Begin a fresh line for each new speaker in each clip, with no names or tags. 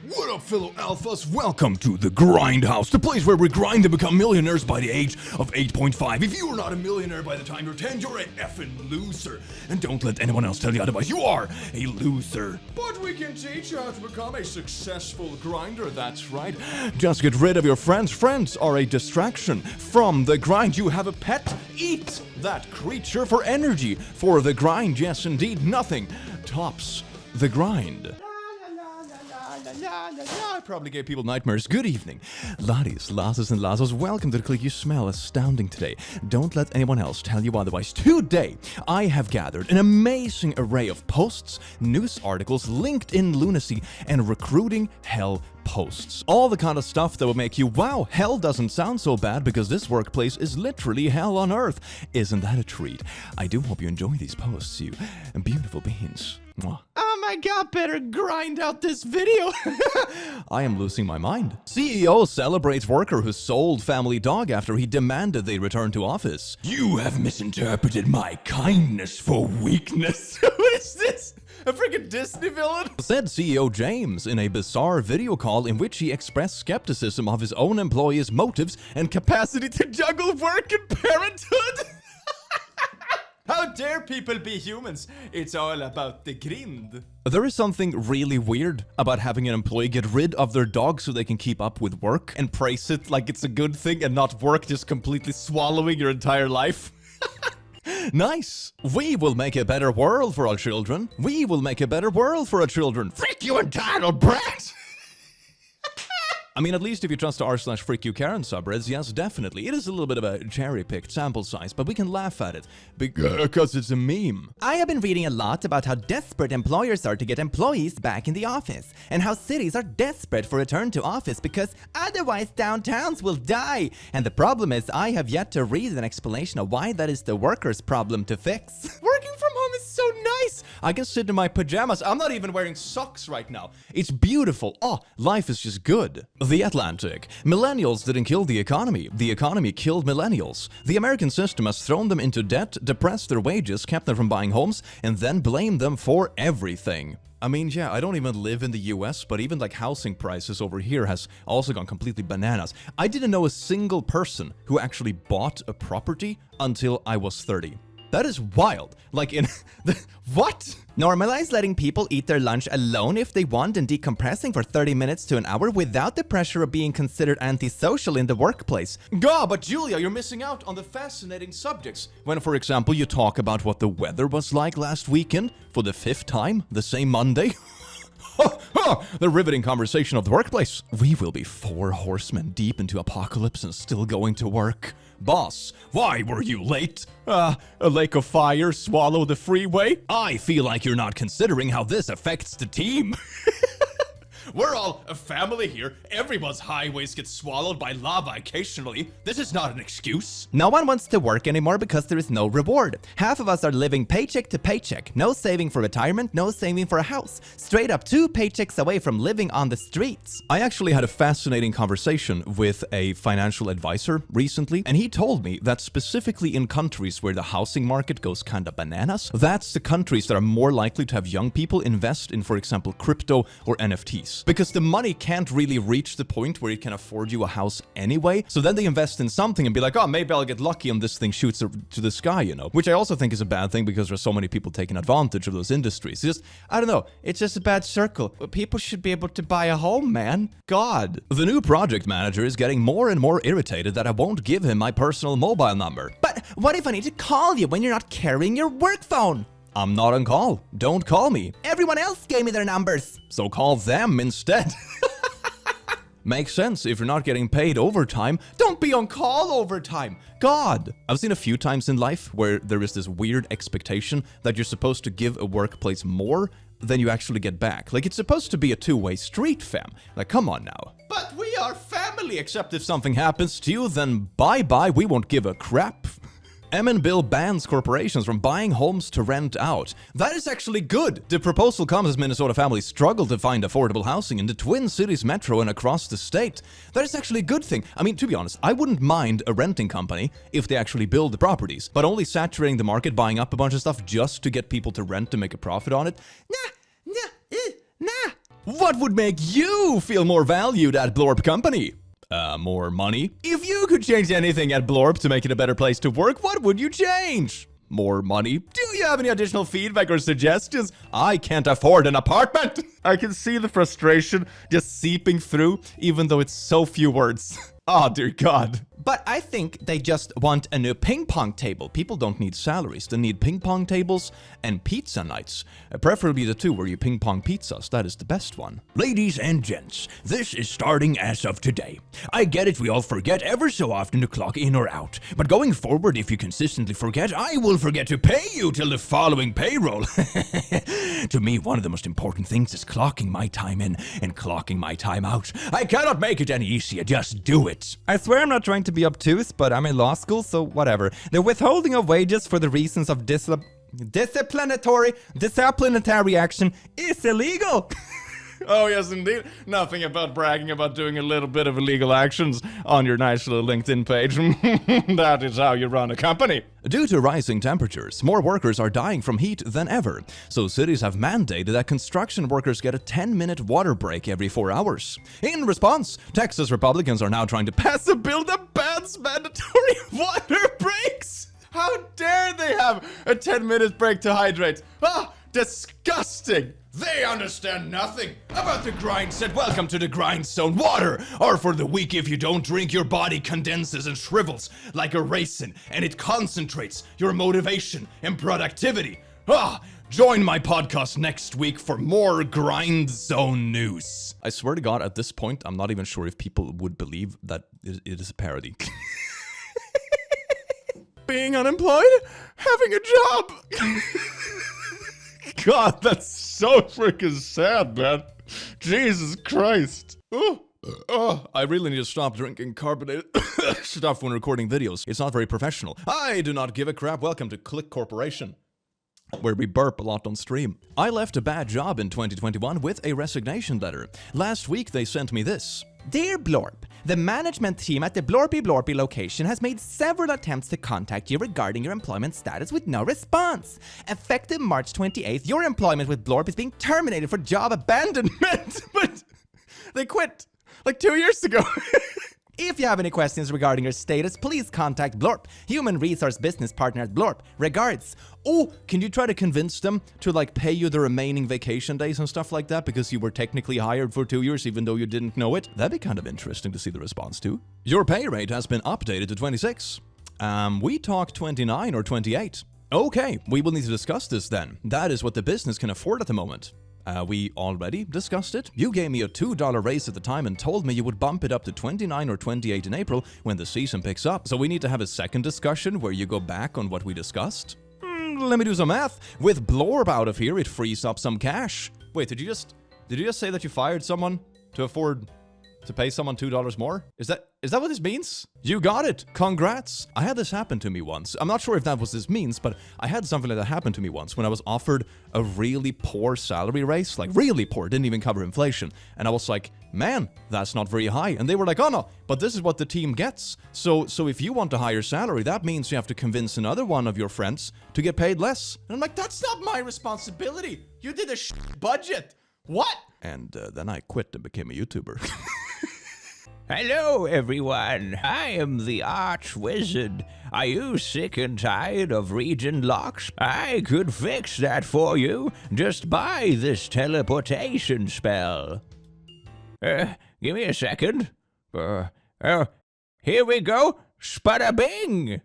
What up, fellow alphas? Welcome to the Grindhouse, the place where we grind to become millionaires by the age of 8.5. If you are not a millionaire by the time you're 10, you're a effing loser. And don't let anyone else tell you otherwise. You are a loser. But we can teach you how to become a successful grinder, that's right. Just get rid of your friends. Friends are a distraction from the grind. You have a pet? Eat that creature for energy. For the grind, yes indeed, nothing tops the grind. I probably gave people nightmares. Good evening. Laddies, lasses, and lassos, welcome to the click. You smell astounding today. Don't let anyone else tell you otherwise. Today, I have gathered an amazing array of posts, news articles, LinkedIn lunacy, and recruiting hell posts. All the kind of stuff that will make you, wow, hell doesn't sound so bad because this workplace is literally hell on earth. Isn't that a treat? I do hope you enjoy these posts, you beautiful beings. Mwah. Oh my god, better grind out this video. I am losing my mind. CEO celebrates worker who sold family dog after he demanded they return to office. You have misinterpreted my kindness for weakness. What is this? A freaking Disney villain? Said CEO James in a bizarre video call in which he expressed skepticism of his own employees' motives and capacity to juggle work and parenthood. How dare people be humans? It's all about the grind. There is something really weird about having an employee get rid of their dog so they can keep up with work and praise it like it's a good thing and not work just completely swallowing your entire life. Nice. We will make a better world for our children. We will make a better world for our children. Frick you entitled brat! I mean, at least if you trust the r/freakyouKaren subreddits, yes, definitely. It is a little bit of a cherry-picked sample size, but we can laugh at it because it's a meme. I have been reading a lot about how desperate employers are to get employees back in the office, and how cities are desperate for return to office because otherwise downtowns will die. And the problem is, I have yet to read an explanation of why that is the workers' problem to fix. Working from home is so nice. I can sit in my pajamas. I'm not even wearing socks right now. It's beautiful. Oh, life is just good. The Atlantic. Millennials didn't kill the economy. The economy killed millennials. The American system has thrown them into debt, depressed their wages, kept them from buying homes, and then blamed them for everything. I mean, yeah, I don't even live in the US, but even like housing prices over here has also gone completely bananas. I didn't know a single person who actually bought a property until I was 30. That is wild. Like in what? Normalize letting people eat their lunch alone if they want and decompressing for 30 minutes to an hour without the pressure of being considered antisocial in the workplace. God, but Julia, you're missing out on the fascinating subjects. When, for example, you talk about what the weather was like last weekend for the 5th time, the same Monday. The riveting conversation of the workplace. We will be 4 horsemen deep into apocalypse and still going to work. Boss, why were you late? A lake of fire swallowed the freeway? I feel like you're not considering how this affects the team. We're all a family here. Everyone's highways get swallowed by lava occasionally. This is not an excuse. No one wants to work anymore because there is no reward. Half of us are living paycheck to paycheck. No saving for retirement, no saving for a house. Straight up 2 paychecks away from living on the streets. I actually had a fascinating conversation with a financial advisor recently, and he told me that specifically in countries where the housing market goes kinda bananas, that's the countries that are more likely to have young people invest in, for example, crypto or NFTs. Because the money can't really reach the point where it can afford you a house anyway. So then they invest in something and be like, oh, maybe I'll get lucky and this thing shoots to the sky, you know. Which I also think is a bad thing because there's so many people taking advantage of those industries. It's just, I don't know, it's just a bad circle. People should be able to buy a home, man. God. The new project manager is getting more and more irritated that I won't give him my personal mobile number. But what if I need to call you when you're not carrying your work phone? I'm not on call. Don't call me. Everyone else gave me their numbers. So call them instead. Makes sense. If you're not getting paid overtime, don't be on call overtime. God. I've seen a few times in life where there is this weird expectation that you're supposed to give a workplace more than you actually get back. Like, it's supposed to be a two-way street, fam. Like, come on now. But we are family, except if something happens to you, then bye-bye, we won't give a crap. Bill bans corporations from buying homes to rent out. That is actually good. The proposal comes as Minnesota families struggle to find affordable housing in the Twin Cities metro and across the state. That is actually a good thing. I mean, to be honest, I wouldn't mind a renting company if they actually build the properties, but only saturating the market, buying up a bunch of stuff just to get people to rent to make a profit on it. Nah. What would make you feel more valued at Blorp Company? More money? If you could change anything at Blorp to make it a better place to work, what would you change? More money? Do you have any additional feedback or suggestions? I can't afford an apartment! I can see the frustration just seeping through, even though it's so few words. Oh, dear God. But I think they just want a new ping pong table. People don't need salaries. They need ping pong tables and pizza nights. Preferably the two where you ping pong pizzas. That is the best one. Ladies and gents, this is starting as of today. I get it, we all forget ever so often to clock in or out. But going forward, if you consistently forget, I will forget to pay you till the following payroll. To me, one of the most important things is clocking my time in and clocking my time out. I cannot make it any easier. Just do it. I swear I'm not trying to be obtuse, but I'm in law school, so whatever. The withholding of wages for the reasons of disciplinary action is illegal. Oh, yes, indeed. Nothing about bragging about doing a little bit of illegal actions on your nice little LinkedIn page. That is how you run a company. Due to rising temperatures, more workers are dying from heat than ever. So cities have mandated that construction workers get a 10-minute water break every 4 hours. In response, Texas Republicans are now trying to pass a bill that bans mandatory water breaks. How dare they have a 10-minute break to hydrate? Ah, disgusting. They understand nothing about the grind set. Welcome to the grind zone. Water are for the weak. If you don't drink, your body condenses and shrivels like a raisin, and it concentrates your motivation and productivity. Join my podcast next week for more grind zone news. I swear to God, at this point, I'm not even sure if people would believe that it is a parody. Being unemployed? Having a job? God, that's so freaking sad, man. Jesus Christ. I really need to stop drinking carbonated stuff when recording videos. It's not very professional. I do not give a crap. Welcome to Click Corporation, where we burp a lot on stream. I left a bad job in 2021 with a resignation letter. Last week, they sent me this. Dear Blorp, the management team at the Blorpy location has made several attempts to contact you regarding your employment status with no response. Effective March 28th, your employment with Blorp is being terminated for job abandonment. But they quit like 2 years ago. If you have any questions regarding your status, please contact Blorp, human resource business partner at Blorp. Regards. Oh, can you try to convince them to pay you the remaining vacation days and stuff like that because you were technically hired for 2 years even though you didn't know it? That'd be kind of interesting to see the response to. Your pay rate has been updated to 26. We talk 29 or 28. Okay, we will need to discuss this then. That is what the business can afford at the moment. We already discussed it. You gave me a $2 raise at the time and told me you would bump it up to 29 or 28 in April when the season picks up. So we need to have a second discussion where you go back on what we discussed? Let me do some math. With Blorp out of here, it frees up some cash. Wait, did you just say that you fired someone to afford to pay someone $2 more? Is that what this means? You got it. Congrats. I had this happen to me once. I'm not sure if that was this means, but I had something like that happen to me once when I was offered a really poor salary raise, like really poor, didn't even cover inflation. And I was like, man, that's not very high. And they were like, oh no, but this is what the team gets. So if you want a higher salary, that means you have to convince another one of your friends to get paid less. And I'm like, that's not my responsibility. You did a budget. What? And then I quit and became a YouTuber.
Hello, everyone. I am the Arch Wizard. Are you sick and tired of region locks? I could fix that for you. Just buy this teleportation spell. Give me a second. Here we go. Spada bing.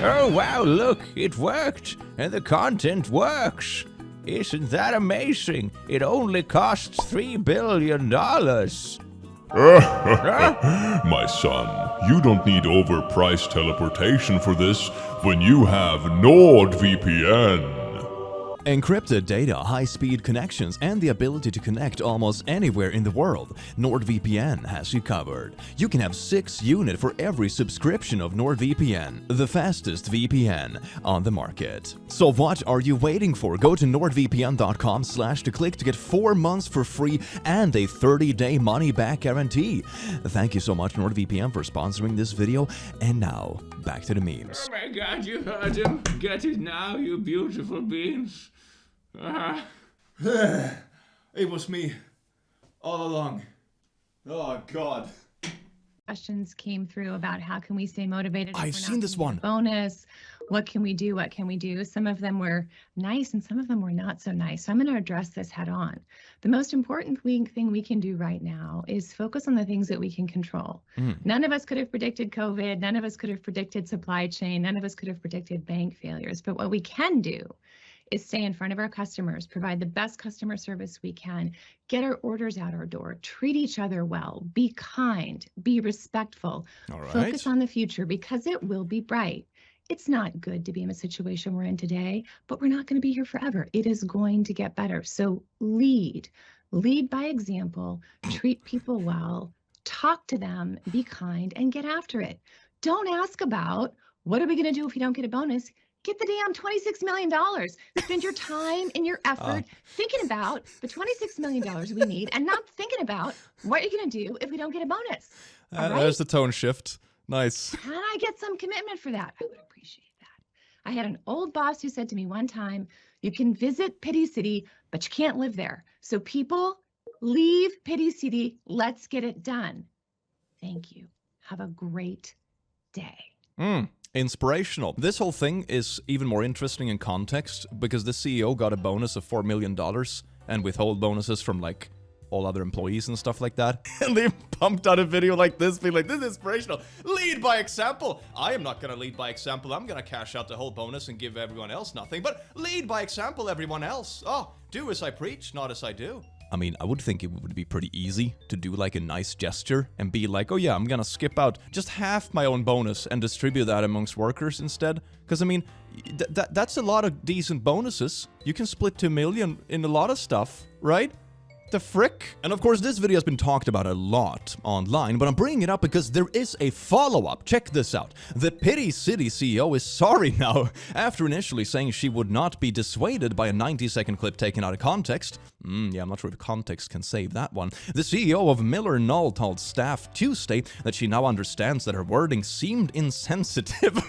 Oh, wow, look, it worked. And the content works. Isn't that amazing? It only costs $3 billion.
My son, you don't need overpriced teleportation for this when you have NordVPN.
Encrypted data, high-speed connections, and the ability to connect almost anywhere in the world, NordVPN has you covered. You can have 6 units for every subscription of NordVPN, the fastest VPN on the market. So what are you waiting for? Go to nordvpn.com/toclick to get 4 months for free and a 30-day money-back guarantee. Thank you so much, NordVPN, for sponsoring this video. And now, back to the memes.
Oh my God, you heard him. Get it now, you beautiful beings.
It was me. all along. Oh, God.
Questions came through about how can we stay motivated.
I've seen this one.
Bonus. What can we do? What can we do? Some of them were nice and some of them were not so nice. So I'm going to address this head on. The most important thing we can do right now is focus on the things that we can control. None of us could have predicted COVID. None of us could have predicted supply chain. None of us could have predicted bank failures. But what we can do is stay in front of our customers, provide the best customer service we can, get our orders out our door, treat each other well, be kind, be respectful, focus on the future because it will be bright. It's not good to be in the situation we're in today, but we're not going to be here forever. It is going to get better. So lead by example, treat people well, talk to them, be kind, and get after it. Don't ask about what are we going to do if we don't get a bonus. Get the damn $26 million. Spend your time and your effort thinking about the $26 million we need and not thinking about what you're going to do if we don't get a bonus. All right?
There's the tone shift. Nice.
Can I get some commitment for that? I would appreciate that. I had an old boss who said to me one time, you can visit Pity City, but you can't live there. So people, leave Pity City. Let's get it done. Thank you. Have a great day.
Inspirational. This whole thing is even more interesting in context because the CEO got a bonus of $4 million and withhold bonuses from like all other employees and stuff like that. And they pumped out a video like this, being like, this is inspirational. Lead by example. I am not going to lead by example. I'm going to cash out the whole bonus and give everyone else nothing. But lead by example, everyone else. Oh, do as I preach, not as I do. I mean, I would think it would be pretty easy to do like a nice gesture and be like, oh yeah, I'm gonna skip out just half my own bonus and distribute that amongst workers instead. Because I mean, that's a lot of decent bonuses. You can split 2 million in a lot of stuff, right? The frick? And of course, this video has been talked about a lot online, but I'm bringing it up because there is a follow-up. Check this out. The Pity City CEO is sorry now after initially saying she would not be dissuaded by a 90-second clip taken out of context. Yeah, I'm not sure if context can save that one. The CEO of Miller Knoll told staff Tuesday that she now understands that her wording seemed insensitive.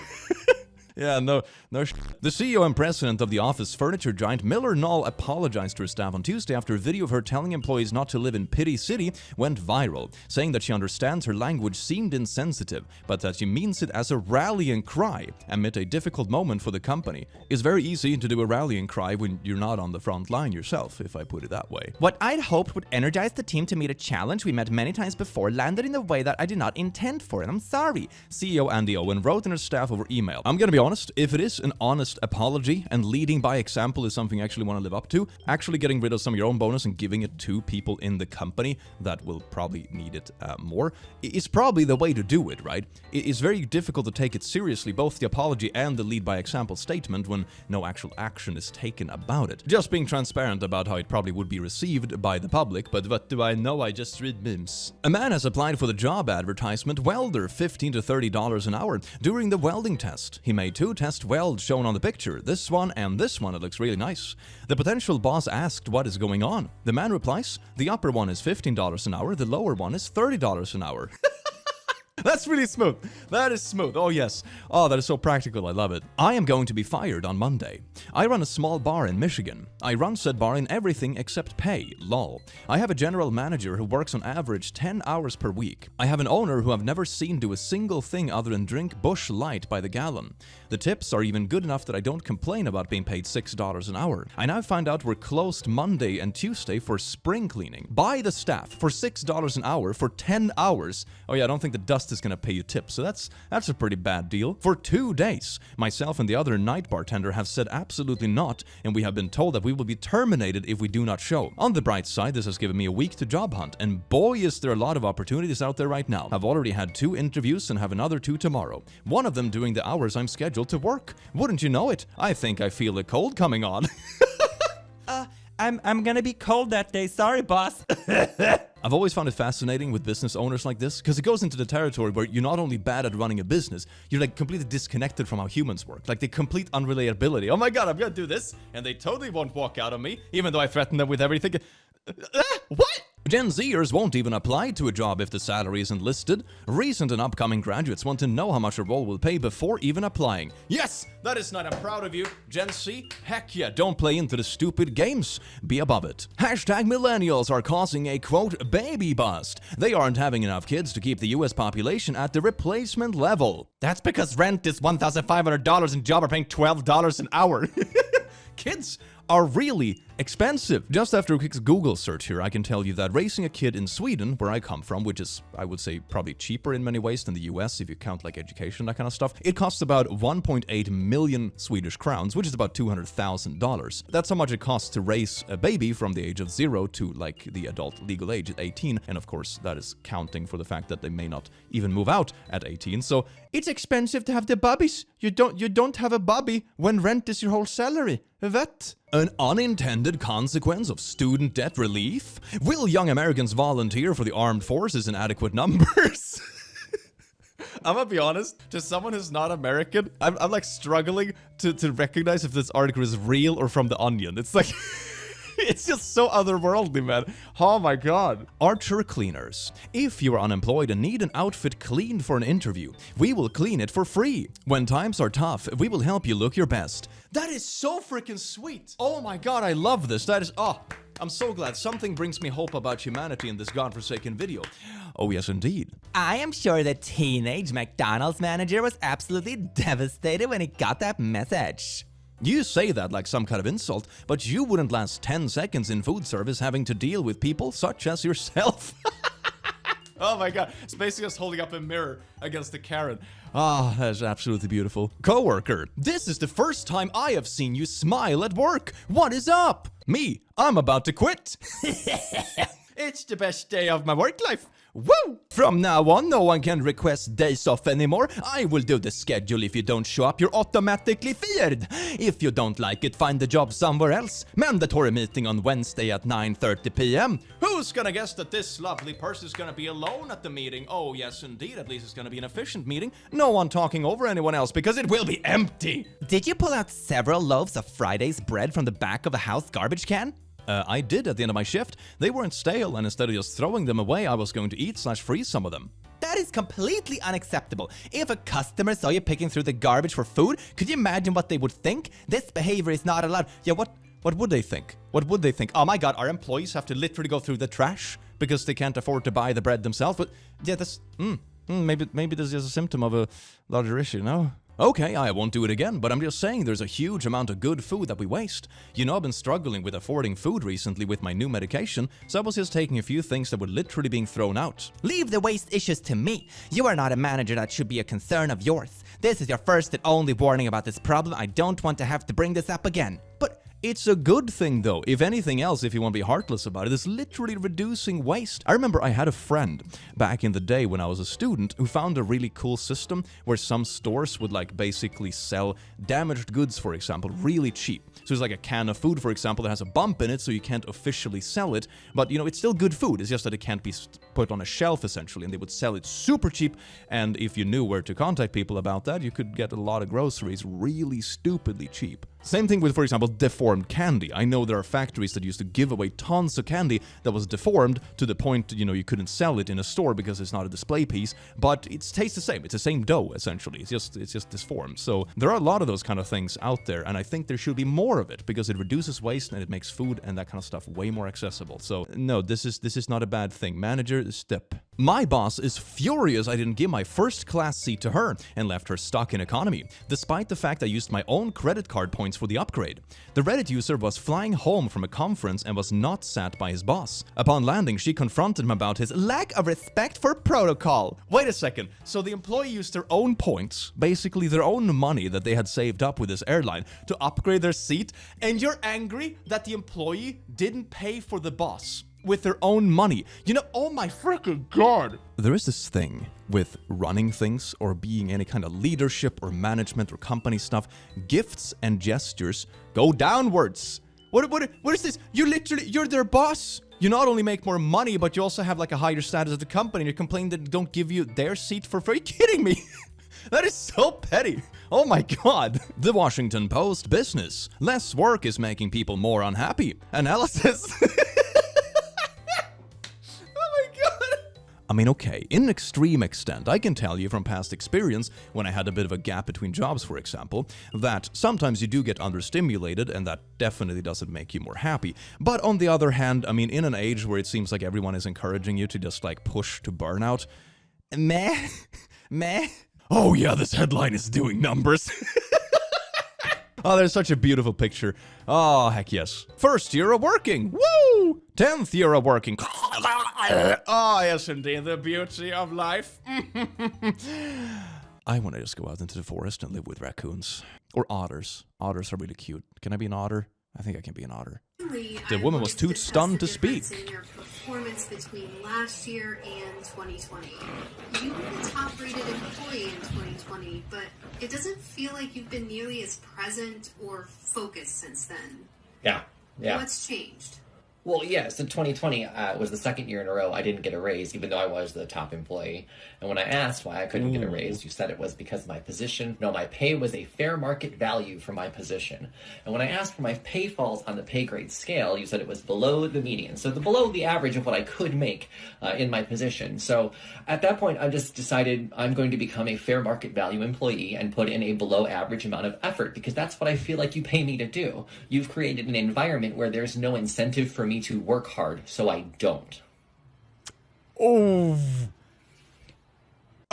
Yeah, no. The CEO and president of the office furniture giant Miller Knoll apologized to her staff on Tuesday after a video of her telling employees not to live in Pity City went viral, saying that she understands her language seemed insensitive, but that she means it as a rallying cry amid a difficult moment for the company. It's very easy to do a rallying cry when you're not on the front line yourself, if I put it that way. What I'd hoped would energize the team to meet a challenge we met many times before landed in a way that I did not intend for, and I'm sorry, CEO Andy Owen wrote in her staff over email. I'm gonna be honest, if it is an honest apology and leading by example is something you actually want to live up to, actually getting rid of some of your own bonus and giving it to people in the company that will probably need it more is probably the way to do it, right? It's very difficult to take it seriously, both the apology and the lead by example statement, when no actual action is taken about it. Just being transparent about how it probably would be received by the public, but what do I know? I just read memes. A man has applied for the job advertisement welder, $15 to $30 an hour. During the welding test, he made 2 test welds shown on the picture, this one and this one. It looks really nice. The potential boss asked what is going on. The man replies, the upper one is $15 an hour, the lower one is $30 an hour. That's really smooth. That is smooth. Oh, yes. Oh, that is so practical. I love it. I am going to be fired on Monday. I run a small bar in Michigan. I run said bar in everything except pay. Lol. I have a general manager who works on average 10 hours per week. I have an owner who I've never seen do a single thing other than drink Busch Light by the gallon. The tips are even good enough that I don't complain about being paid $6 an hour. I now find out we're closed Monday and Tuesday for spring cleaning. By the staff for $6 an hour for 10 hours. Oh yeah, I don't think the dust is gonna pay you tips, so that's a pretty bad deal. For 2 days, myself and the other night bartender have said absolutely not, and we have been told that we will be terminated if we do not show. On the bright side, this has given me a week to job hunt, and boy is there a lot of opportunities out there right now. I've already had 2 interviews and have another 2 tomorrow. One of them doing the hours I'm scheduled to work. Wouldn't you know it? I think I feel a cold coming on.
I'm gonna be cold that day. Sorry, boss.
I've always found it fascinating with business owners like this, because it goes into the territory where you're not only bad at running a business, you're like completely disconnected from how humans work. Like the complete unrelatability. Oh my god, I'm gonna do this, and they totally won't walk out on me, even though I threaten them with everything. What? Gen Zers won't even apply to a job if the salary isn't listed. Recent and upcoming graduates want to know how much a role will pay before even applying. Yes, that is not. I'm proud of you, Gen Z. Heck yeah, don't play into the stupid games. Be above it. Hashtag millennials are causing a, quote, baby bust. They aren't having enough kids to keep the US population at the replacement level.
That's because rent is $1,500 and job are paying $12 an hour.
Kids are really expensive. Just after a quick Google search here, I can tell you that raising a kid in Sweden, where I come from, which is, I would say, probably cheaper in many ways than the US if you count like education, that kind of stuff, it costs about 1.8 million Swedish crowns, which is about $200,000. That's how much it costs to raise a baby from the age of 0 to like the adult legal age at 18. And of course, that is counting for the fact that they may not even move out at 18. So it's expensive to have the bubbies. You don't have a bubby when rent is your whole salary. What? An unintended consequence of student debt relief? Will young Americans volunteer for the armed forces in adequate numbers?
I'm gonna be honest, to someone who's not American, I'm like struggling to recognize if this article is real or from The Onion. It's like... It's just so otherworldly, man. Oh my god.
Archer Cleaners. If you are unemployed and need an outfit cleaned for an interview, we will clean it for free. When times are tough, we will help you look your best. That is so freaking sweet. Oh my god, I love this. That is, I'm so glad. Something brings me hope about humanity in this godforsaken video. Oh yes, indeed.
I am sure the teenage McDonald's manager was absolutely devastated when he got that message.
You say that like some kind of insult, but you wouldn't last 10 seconds in food service having to deal with people such as yourself.
Oh my god, it's basically just holding up a mirror against the Karen.
Ah, that's absolutely beautiful. Coworker, this is the first time I have seen you smile at work. What is up? Me, I'm about to quit.
It's the best day of my work life.
Woo! From now on, no one can request days off anymore. I will do the schedule. If you don't show up, you're automatically fired. If you don't like it, find a job somewhere else. Mandatory meeting on Wednesday at 9:30 p.m.
Who's gonna guess that this lovely person is gonna be alone at the meeting? Oh, yes, indeed. At least it's gonna be an efficient meeting.
No one talking over anyone else because it will be empty.
Did you pull out several loaves of Friday's bread from the back of a house garbage can?
I did at the end of my shift. They weren't stale, and instead of just throwing them away, I was going to eat/freeze some of them.
That is completely unacceptable. If a customer saw you picking through the garbage for food, could you imagine what they would think? This behavior is not allowed.
Yeah, what would they think? What would they think? Oh my god, our employees have to literally go through the trash because they can't afford to buy the bread themselves. But yeah, that's maybe this is just a symptom of a larger issue, no? Okay, I won't do it again, but I'm just saying there's a huge amount of good food that we waste. You know, I've been struggling with affording food recently with my new medication, so I was just taking a few things that were literally being thrown out.
Leave the waste issues to me. You are not a manager that should be a concern of yours. This is your first and only warning about this problem. I don't want to have to bring this up again.
But it's a good thing though. If anything else, if you want to be heartless about it, it's literally reducing waste. I remember I had a friend back in the day when I was a student who found a really cool system where some stores would like basically sell damaged goods, for example, really cheap. So it's like a can of food, for example, that has a bump in it, so you can't officially sell it, but you know, it's still good food. It's just that it can't be put on a shelf essentially, and they would sell it super cheap. And if you knew where to contact people about that, you could get a lot of groceries really stupidly cheap. Same thing with, for example, deformed candy. I know there are factories that used to give away tons of candy that was deformed to the point, you know, you couldn't sell it in a store because it's not a display piece, but it tastes the same. It's the same dough, essentially. It's just disformed. So there are a lot of those kind of things out there, and I think there should be more of it because it reduces waste and it makes food and that kind of stuff way more accessible. So no, this is not a bad thing. Manager, step. My boss is furious I didn't give my first class seat to her and left her stuck in economy, despite the fact I used my own credit card points for the upgrade. The Reddit user was flying home from a conference and was not sat by his boss. Upon landing, she confronted him about his lack of respect for protocol. Wait a second, so the employee used their own points, basically their own money that they had saved up with this airline, to upgrade their seat, and you're angry that the employee didn't pay for the boss with their own money. You know, oh my freaking god. There is this thing with running things or being any kind of leadership or management or company stuff. Gifts and gestures go downwards. What is this? You're their boss. You not only make more money, but you also have like a higher status at the company. You complain that they don't give you their seat for free. Are you kidding me? That is so petty. Oh my god. The Washington Post business. Less work is making people more unhappy. Analysis. I mean, okay, in an extreme extent, I can tell you from past experience, when I had a bit of a gap between jobs, for example, that sometimes you do get understimulated, and that definitely doesn't make you more happy. But on the other hand, I mean, in an age where it seems like everyone is encouraging you to just, like, push to burnout, meh, meh. Oh yeah, this headline is doing numbers. Oh, there's such a beautiful picture. Oh, heck yes. First year of working. Woo! 10th year of working.
Oh, yes, indeed. The beauty of life.
I want to just go out into the forest and live with raccoons. Or otters. Otters are really cute. Can I be an otter? I think I can be an otter. The woman was too stunned to speak.
In your performance between last year and 2020. You were the top-rated employee in 2020, but it doesn't feel like you've been nearly as present or focused since then.
Yeah.
What's changed?
Well, yeah, so 2020 was the second year in a row I didn't get a raise, even though I was the top employee. And when I asked why I couldn't get a raise, you said it was because of my position. No, my pay was a fair market value for my position. And when I asked for my pay falls on the pay grade scale, you said it was below the median. So below the average of what I could make in my position. So at that point, I just decided I'm going to become a fair market value employee and put in a below average amount of effort, because that's what I feel like you pay me to do. You've created an environment where there's no incentive for me to work hard, so I don't.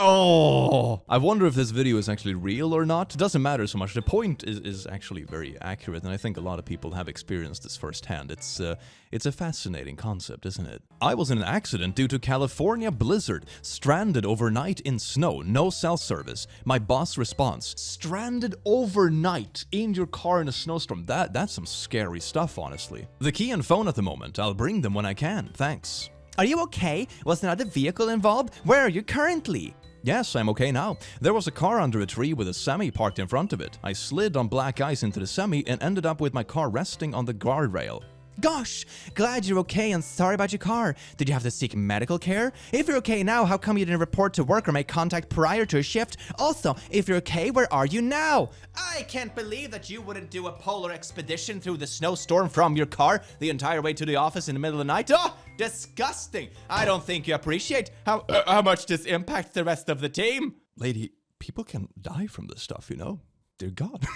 Oh, I wonder if this video is actually real or not. It doesn't matter so much. The point is actually very accurate, and I think a lot of people have experienced this firsthand. It's a fascinating concept, isn't it? I was in an accident due to California blizzard, stranded overnight in snow, no cell service. My boss response: stranded overnight in your car in a snowstorm. That's some scary stuff, honestly. The key and phone at the moment. I'll bring them when I can. Thanks. Are you okay? Was another vehicle involved? Where are you currently? Yes, I'm okay now. There was a car under a tree with a semi parked in front of it. I slid on black ice into the semi and ended up with my car resting on the guardrail. Gosh, glad you're okay and sorry about your car. Did you have to seek medical care? If you're okay now, how come you didn't report to work or make contact prior to a shift? Also, if you're okay, where are you now? I can't believe that you wouldn't do a polar expedition through the snowstorm from your car the entire way to the office in the middle of the night. Oh, disgusting. I don't think you appreciate how much this impacts the rest of the team. Lady, people can die from this stuff, you know? Dear God.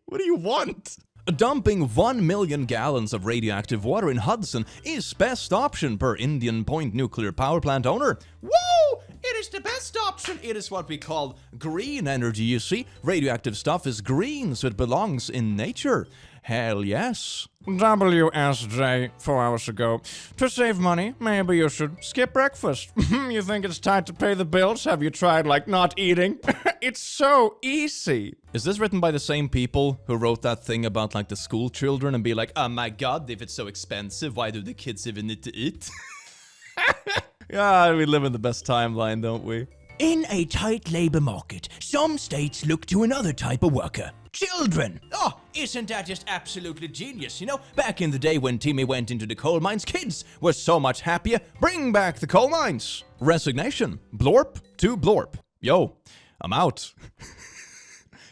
What do you want? Dumping 1 million gallons of radioactive water in Hudson is best option per Indian Point nuclear power plant owner. Woo! It is the best option. It is what we call green energy, you see. Radioactive stuff is green, so it belongs in nature. Hell yes.
WSJ 4 hours ago. To save money, maybe you should skip breakfast. You think it's time to pay the bills? Have you tried, like, not eating? It's so easy.
Is this written by the same people who wrote that thing about, like, the school children and be like, oh my god, if it's so expensive, why do the kids even need to eat?
Yeah, we live in the best timeline, don't we?
In a tight labor market, some states look to another type of worker. Children! Oh, isn't that just absolutely genius? You know, back in the day when Timmy went into the coal mines, kids were so much happier. Bring back the coal mines!
Resignation. Blorp to blorp. Yo, I'm out.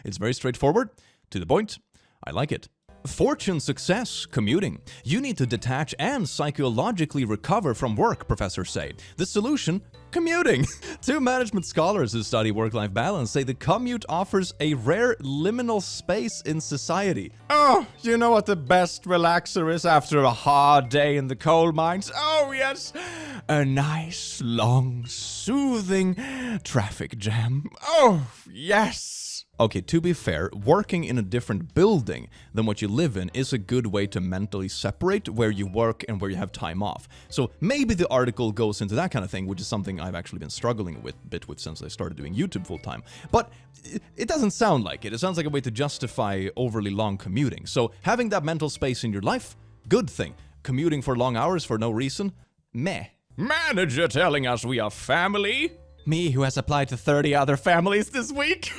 It's very straightforward, to the point. I like it. Fortune, success, commuting. You need to detach and psychologically recover from work, professors say. The solution? Commuting. Two management scholars who study work-life balance say the commute offers a rare liminal space in society.
Oh, you know what the best relaxer is after a hard day in the coal mines? Oh, yes. A nice, long, soothing traffic jam. Oh, yes.
Okay, to be fair, working in a different building than what you live in is a good way to mentally separate where you work and where you have time off. So maybe the article goes into that kind of thing, which is something I've actually been struggling a bit with since I started doing YouTube full time. But it doesn't sound like it. It sounds like a way to justify overly long commuting. So having that mental space in your life, good thing. Commuting for long hours for no reason, meh.
Manager telling us we are family?
Me, who has applied to 30 other families this week?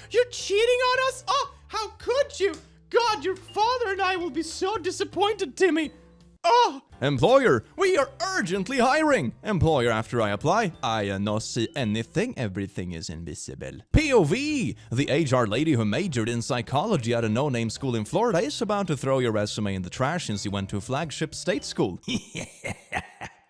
You're cheating on us? Oh, how could you? God, your father and I will be so disappointed, Timmy. Oh!
Employer, we are urgently hiring. Employer, after I apply, I not see anything. Everything is invisible. POV, the HR lady who majored in psychology at a no-name school in Florida is about to throw your resume in the trash since you went to a flagship state school.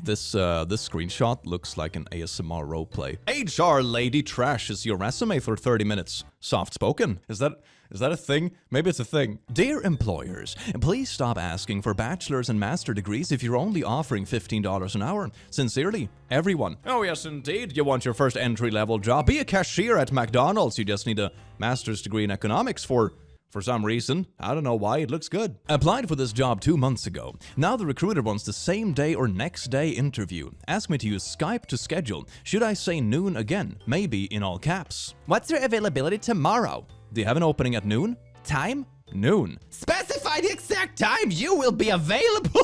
This screenshot looks like an ASMR roleplay. HR lady trashes your resume for 30 minutes. Soft spoken. Is that a thing? Maybe it's a thing. Dear employers, please stop asking for bachelor's and master degrees if you're only offering $15 an hour. Sincerely, everyone. Oh yes, indeed. You want your first entry-level job? Be a cashier at McDonald's. You just need a master's degree in economics for some reason. I don't know why, it looks good. Applied for this job 2 months ago. Now the recruiter wants the same day or next day interview. Ask me to use Skype to schedule. Should I say noon again? Maybe in all caps. What's your availability tomorrow? Do you have an opening at noon? Time? Noon. Specify the exact time you will be available.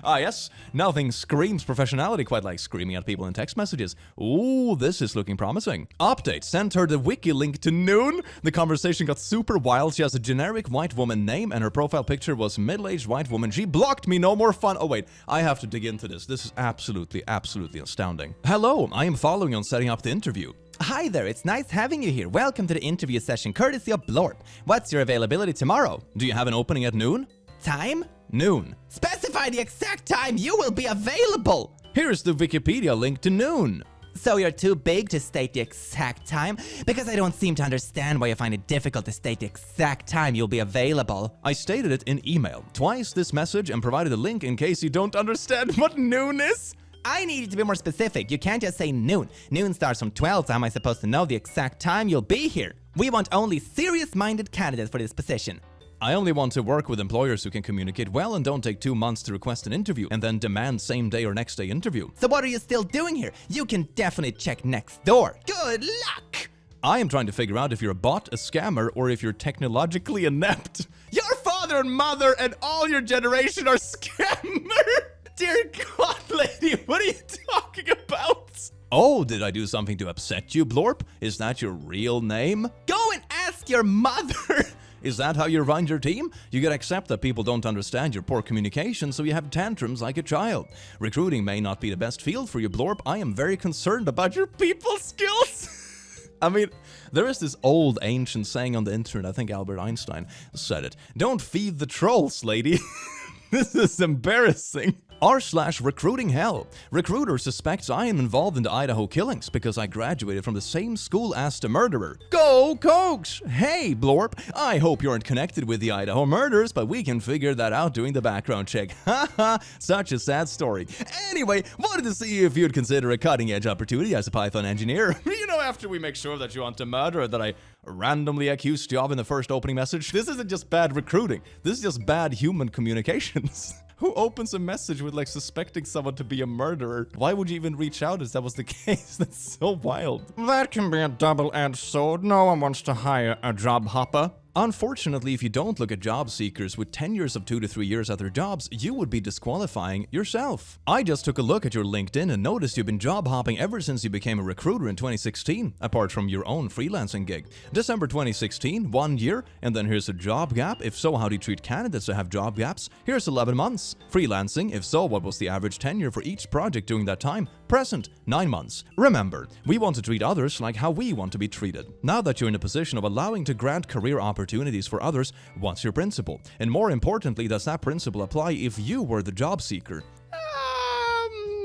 Ah yes, nothing screams professionality quite like screaming at people in text messages. Ooh, this is looking promising. Update, sent her the wiki link to noon. The conversation got super wild. She has a generic white woman name and her profile picture was middle-aged white woman. She blocked me, no more fun. Oh wait, I have to dig into this. This is absolutely astounding. Hello, I am following on setting up the interview. Hi there, it's nice having you here. Welcome to the interview session courtesy of Blorp. What's your availability tomorrow? Do you have an opening at noon? Time? Noon. Specify the exact time you will be available. Here's the Wikipedia link to noon. So you're too big to state the exact time? Because I don't seem to understand why you find it difficult to state the exact time you'll be available. I stated it in email, twice this message, and provided a link in case you don't understand what noon is. I need you to be more specific. You can't just say noon. Noon starts from 12, so how am I supposed to know the exact time you'll be here? We want only serious-minded candidates for this position. I only want to work with employers who can communicate well and don't take 2 months to request an interview and then demand same day or next day interview. So what are you still doing here? You can definitely check next door. Good luck! I am trying to figure out if you're a bot, a scammer, or if you're technologically inept. Your father and mother and all your generation are scammer! Dear God, lady, what are you talking about? Oh, did I do something to upset you, Blorp? Is that your real name? Go and ask your mother! Is that how you run your team? You gotta accept that people don't understand your poor communication, so you have tantrums like a child. Recruiting may not be the best field for you, Blorp. I am very concerned about your people skills. I mean, there is this old ancient saying on the internet, I think Albert Einstein said it. Don't feed the trolls, lady. This is embarrassing. r/recruiting hell. Recruiter suspects I am involved in the Idaho killings because I graduated from the same school as the murderer. Go Cokes! Hey Blorp, I hope you aren't connected with the Idaho murders, but we can figure that out doing the background check. Haha, such a sad story. Anyway, wanted to see if you'd consider a cutting-edge opportunity as a Python engineer. You know, after we make sure that you aren't a murderer that I randomly accused you of in the first opening message. This isn't just bad recruiting, this is just bad human communications. Who opens a message with like suspecting someone to be a murderer? Why would you even reach out if that was the case? That's so wild. That can be a double-edged sword. No one wants to hire a job hopper. Unfortunately, if you don't look at job seekers with tenures of 2 to 3 years at their jobs, you would be disqualifying yourself. I just took a look at your LinkedIn and noticed you've been job hopping ever since you became a recruiter in 2016, apart from your own freelancing gig. December 2016, 1 year, and then here's a job gap. If so, how do you treat candidates that have job gaps? Here's 11 months. Freelancing, if so, what was the average tenure for each project during that time? Present, 9 months. Remember, we want to treat others like how we want to be treated. Now that you're in a position of allowing to grant career opportunities for others, what's your principle? And more importantly, does that principle apply if you were the job seeker?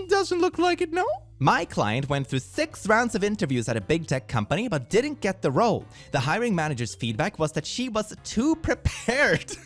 Doesn't look like it, no? My client went through 6 rounds of interviews at a big tech company but didn't get the role. The hiring manager's feedback was that she was too prepared.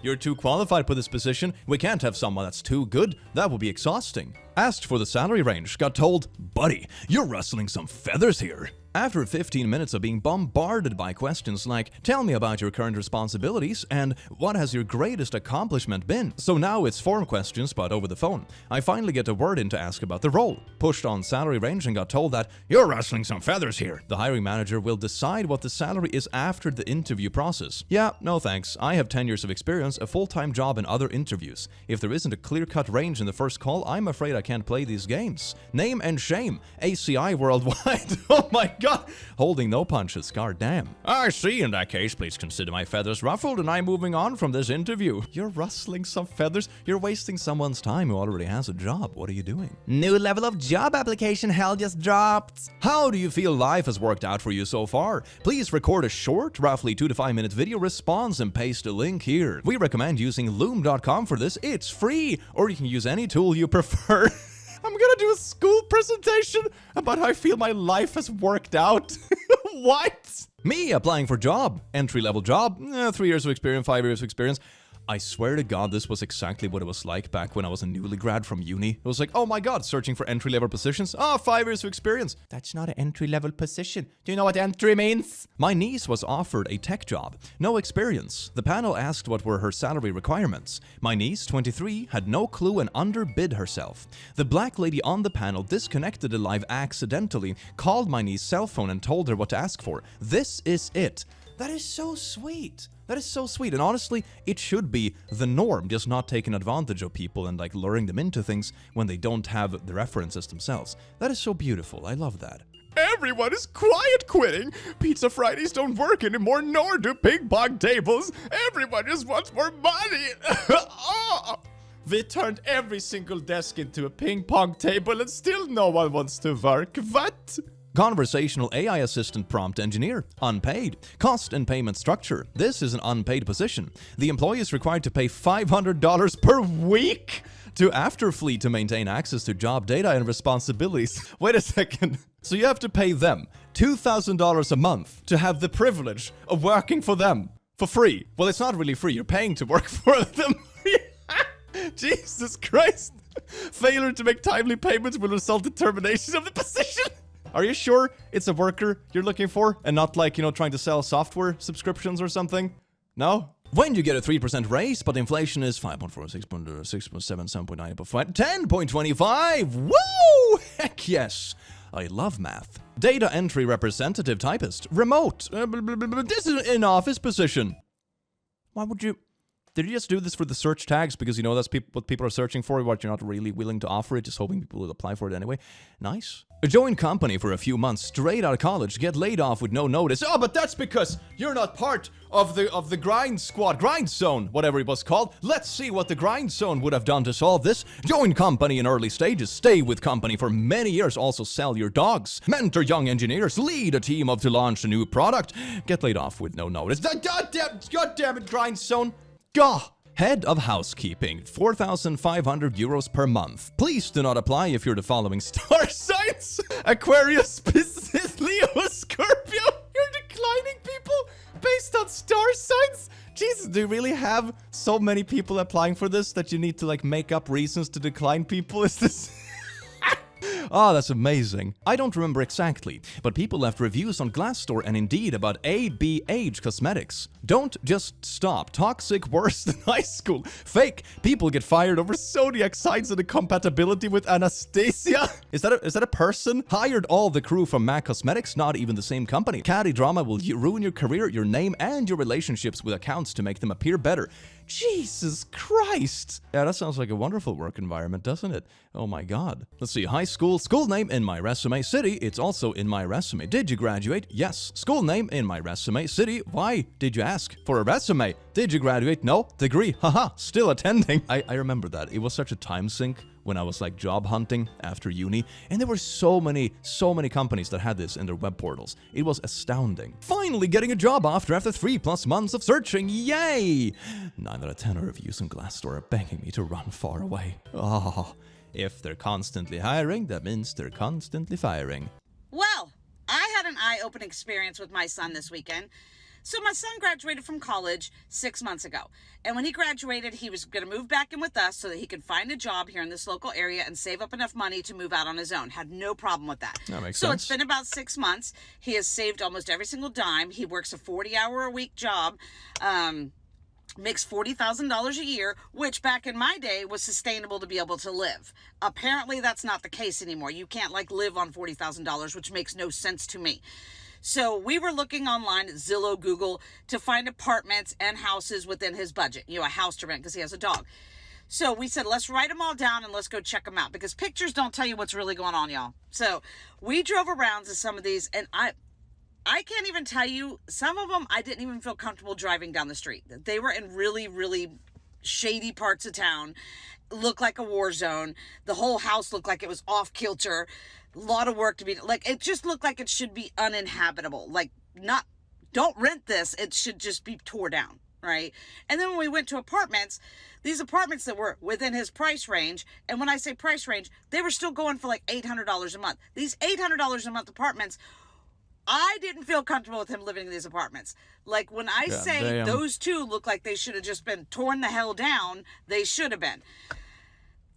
You're too qualified for this position. We can't have someone that's too good. That would be exhausting. Asked for the salary range, got told, buddy, you're rustling some feathers here. After 15 minutes of being bombarded by questions like, tell me about your current responsibilities and what has your greatest accomplishment been? So now it's form questions but over the phone. I finally get a word in to ask about the role. Pushed on salary range and got told that, you're rustling some feathers here. The hiring manager will decide what the salary is after the interview process. Yeah, no thanks. I have 10 years of experience, a full-time job and other interviews. If there isn't a clear-cut range in the first call, I'm afraid I can't play these games. Name and shame. ACI worldwide. Oh my god! Holding no punches, god damn. I see. In that case, please consider my feathers ruffled and I'm moving on from this interview. You're rustling some feathers? You're wasting someone's time who already has a job. What are you doing? New level of job application hell just dropped. How do you feel life has worked out for you so far? Please record a short, roughly 2 to 5 minute video response and paste a link here. We recommend using loom.com for this. It's free, or you can use any tool you prefer. I'm gonna do a school presentation about how I feel my life has worked out. What? Me applying for job. Entry-level job. 3 years of experience, 5 years of experience. I swear to God, this was exactly what it was like back when I was a newly grad from uni. It was like, oh my God, searching for entry-level positions. 5 years of experience. That's not an entry-level position. Do you know what entry means? My niece was offered a tech job. No experience. The panel asked what were her salary requirements. My niece, 23, had no clue and underbid herself. The black lady on the panel disconnected the live accidentally, called my niece's cell phone and told her what to ask for. This is it. That is so sweet. That is so sweet. And honestly, it should be the norm, just not taking advantage of people and like luring them into things when they don't have the references themselves. That is so beautiful. I love that.
Everyone is quiet quitting. Pizza Fridays don't work anymore, nor do ping pong tables. Everyone just wants more money. Oh. We turned every single desk into a ping pong table and still no one wants to work. What?
Conversational AI assistant prompt engineer, unpaid. Cost and payment structure. This is an unpaid position. The employee is required to pay $500 per week to Afterfleet to maintain access to job data and responsibilities. Wait a second. So you have to pay them $2,000 a month to have the privilege of working for them for free. Well, it's not really free. You're paying to work for them. Jesus Christ. Failure to make timely payments will result in termination of the position. Are you sure it's a worker you're looking for and not like, trying to sell software subscriptions or something? No? When you get a 3% raise, but inflation is 5.4, 6.7, 7.9, 10.25. Woo! Heck yes. I love math. Data entry representative typist. Remote. This is an in-office position. Why would you... Did you just do this for the search tags because you know that's what people are searching for, what you're not really willing to offer it, just hoping people will apply for it anyway? Nice. Join company for a few months straight out of college, get laid off with no notice. Oh, but that's because you're not part of the grind squad, grind zone, whatever it was called. Let's see what the grind zone would have done to solve this. Join company in early stages, stay with company for many years, also sell your dogs, mentor young engineers, lead a team to launch a new product, get laid off with no notice. God damn it, grind zone. Gah! Head of housekeeping, 4,500 euros per month. Please do not apply if you're the following star signs: Aquarius, Pisces, Leo, Scorpio. You're declining people based on star signs? Jesus, do you really have so many people applying for this that you need to like make up reasons to decline people? Is this... Oh, that's amazing. I don't remember exactly, but people left reviews on Glassdoor and Indeed about ABH cosmetics. Don't just stop. Toxic worse than high school. Fake. People get fired over zodiac signs and the compatibility with Anastasia. Is that a person? Hired all the crew from MAC Cosmetics, not even the same company. Catty drama will ruin your career, your name, and your relationships with accounts to make them appear better. Jesus Christ. Yeah, that sounds like a wonderful work environment, doesn't it? Oh my God. Let's see. High school. School name in my resume. City. It's also in my resume. Did you graduate? Yes. School name in my resume. City. Why did you ask for a resume? Did you graduate? No. Degree. Haha. Still attending. I remember that. It was such a time sink when I was like job hunting after uni, and there were so many companies that had this in their web portals. It was astounding. Finally getting a job after 3+ months of searching. Yay! 9 out of 10 reviews on Glassdoor are begging me to run far away. Oh, if they're constantly hiring, that means they're constantly firing.
Well, I had an eye-opening experience with my son this weekend. So my son graduated from college 6 months ago. And when he graduated, he was going to move back in with us so that he could find a job here in this local area and save up enough money to move out on his own. Had no problem with that.
That makes
sense.
sense.
It's been about 6 months. He has saved almost every single dime. He works a 40-hour-a-week job. Makes $40,000 a year, which back in my day was sustainable to be able to live. Apparently, that's not the case anymore. You can't live on $40,000, which makes no sense to me. So we were looking online at Zillow, Google to find apartments and houses within his budget. A house to rent because he has a dog. So we said, let's write them all down and let's go check them out, because pictures don't tell you what's really going on, y'all. So we drove around to some of these, and I can't even tell you, some of them I didn't even feel comfortable driving down the street. They were in really, really shady parts of town, looked like a war zone. The whole house looked like it was off kilter. A lot of work to be, like, it just looked like it should be uninhabitable. Like, don't rent this. It should just be tore down, right? And then when we went to apartments, these apartments that were within his price range, and when I say price range, they were still going for like $800 a month. These $800 a month apartments, I didn't feel comfortable with him living in these apartments. Like, when I say those two look like they should have just been torn the hell down, they should have been.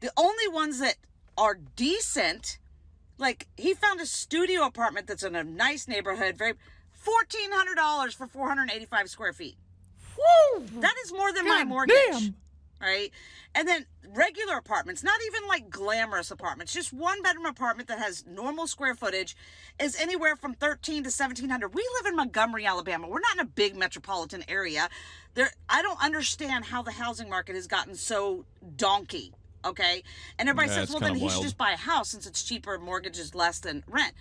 The only ones that are decent, like, he found a studio apartment that's in a nice neighborhood, $1,400 for 485 square feet. Woo! That is more than my mortgage. Damn. Right? And then regular apartments, not even like glamorous apartments, just one bedroom apartment that has normal square footage is anywhere from $1,300 to $1,700. We live in Montgomery, Alabama. We're not in a big metropolitan area. I don't understand how the housing market has gotten so donkey. Okay? And everybody says, well, then he should just buy a house since it's cheaper, mortgage is less than rent.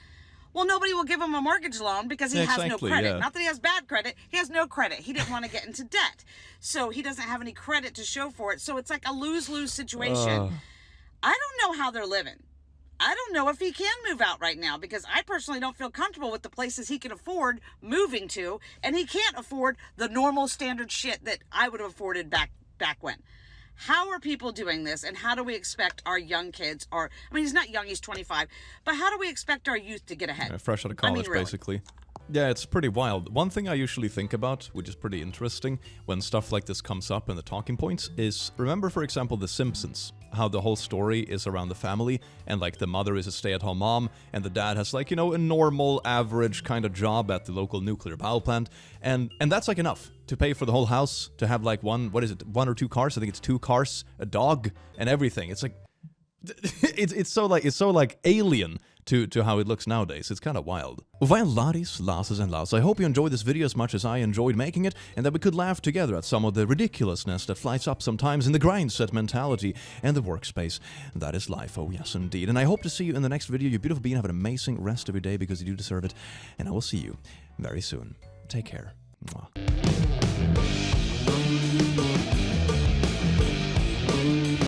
Well, nobody will give him a mortgage loan because he has no credit. Yeah. Not that he has bad credit. He has no credit. He didn't want to get into debt. So he doesn't have any credit to show for it. So it's like a lose-lose situation. I don't know how they're living. I don't know if he can move out right now, because I personally don't feel comfortable with the places he can afford moving to, and he can't afford the normal standard shit that I would have afforded back when. How are people doing this, and how do we expect our young kids, I mean, he's not young, he's 25, but how do we expect our youth to get ahead?
Yeah, fresh out of college, really. Basically. Yeah, it's pretty wild. One thing I usually think about, which is pretty interesting, when stuff like this comes up in the talking points, is, remember, for example, The Simpsons, how the whole story is around the family, and like the mother is a stay-at-home mom, and the dad has, like, you know, a normal, average kind of job at the local nuclear power plant, and that's like enough to pay for the whole house, to have like one or two cars, I think it's 2 cars, a dog, and everything. It's like, it's so like alien to how it looks nowadays. It's kind of wild. Well, laddies, lasses, and lads, I hope you enjoyed this video as much as I enjoyed making it, and that we could laugh together at some of the ridiculousness that flies up sometimes in the grind set mentality and the workspace. That is life, oh yes indeed. And I hope to see you in the next video. You beautiful being, have an amazing rest of your day, because you do deserve it, and I will see you very soon. Take care. Mwah.